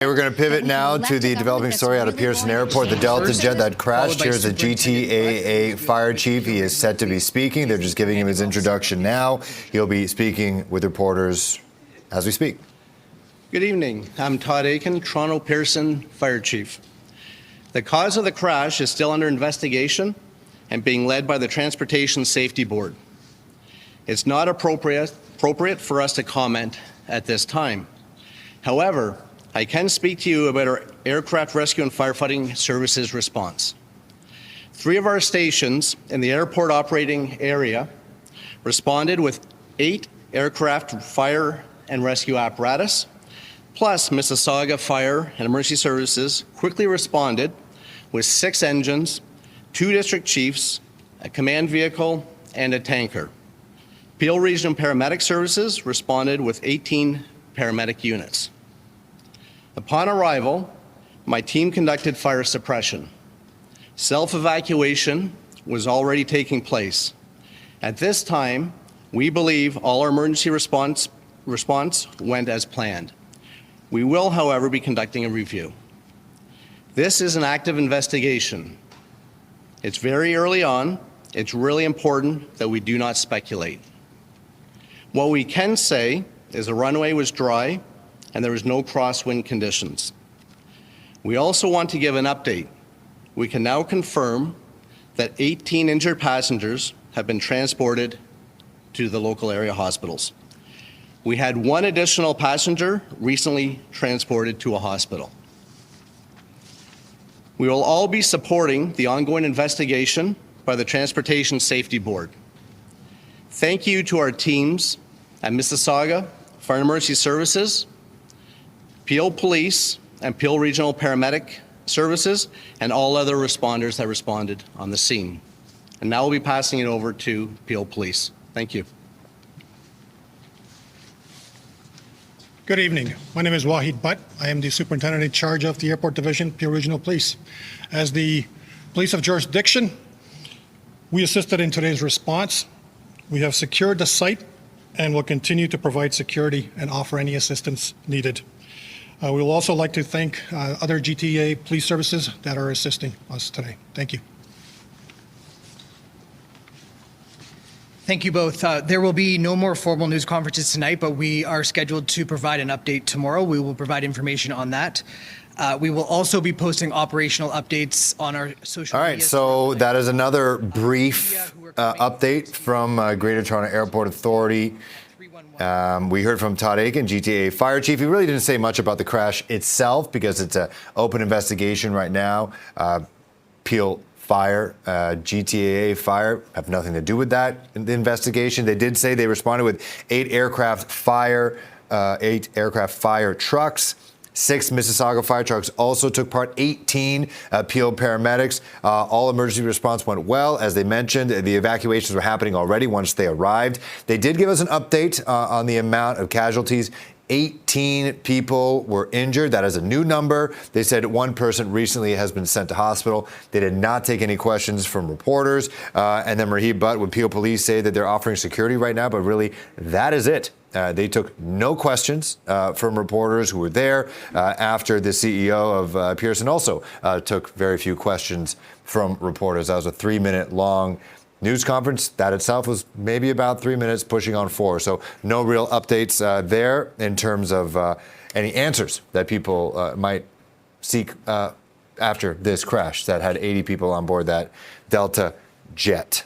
We're going to pivot now to the developing story out of Pearson Airport, the Delta jet that crashed. Here's the GTAA fire chief. He is set to be speaking. They're just giving him his introduction now. He'll be speaking with reporters as we speak. Good evening. I'm Todd Aitken, Toronto Pearson Fire Chief. The cause of the crash is still under investigation and being led by the Transportation Safety Board. It's not appropriate for us to comment at this time. However, I can speak to you about our Aircraft Rescue and Firefighting Services response. 3 of our stations in the airport operating area responded with 8 aircraft fire and rescue apparatus, plus Mississauga Fire and Emergency Services quickly responded with 6 engines, 2 district chiefs, a command vehicle, and a tanker. Peel Regional Paramedic Services responded with 18 paramedic units. Upon arrival, my team conducted fire suppression. Self-evacuation was already taking place. At this time, we believe all our emergency response went as planned. We will, however, be conducting a review. This is an active investigation. It's very early on. It's really important that we do not speculate. What we can say is the runway was dry and there was no crosswind conditions. We also want to give an update. We can now confirm that 18 injured passengers have been transported to the local area hospitals. We had 1 additional passenger recently transported to a hospital. We will all be supporting the ongoing investigation by the Transportation Safety Board. Thank you to our teams at Mississauga Fire and Emergency Services, Peel Police and Peel Regional Paramedic Services, and all other responders that responded on the scene. And now we'll be passing it over to Peel Police. Thank you. Good evening. My name is Wahid Butt. I am the superintendent in charge of the Airport Division, Peel Regional Police. As the police of jurisdiction, we assisted in today's response. We have secured the site and will continue to provide security and offer any assistance needed. We will also like to thank other GTAA police services that are assisting us today. Thank you. Thank you both. There will be no more formal news conferences tonight, but we are scheduled to provide an update tomorrow. We will provide information on that. We will also be posting operational updates on our social media. All right, so that is another brief update from Greater Toronto Airport Authority. We heard from Todd Aitken, GTAA Fire Chief. He really didn't say much about the crash itself because it's an open investigation right now. Peel Fire, GTAA Fire have nothing to do with that in the investigation. They did say they responded with 8 aircraft fire trucks. 6 Mississauga fire trucks also took part, 18 Peel paramedics. All emergency response went well. As they mentioned, the evacuations were happening already once they arrived. They did give us an update on the amount of casualties. 18 people were injured. That is a new number. They said 1 person recently has been sent to hospital. They did not take any questions from reporters. And then Rahib Butt with Peel Police say that they're offering security right now, but really that is it. They took no questions from reporters who were there after the CEO of Pearson also took very few questions from reporters. That was a 3-minute long news conference. That itself was maybe about 3 minutes, pushing on 4. So no real updates there in terms of any answers that people might seek after this crash that had 80 people on board that Delta jet.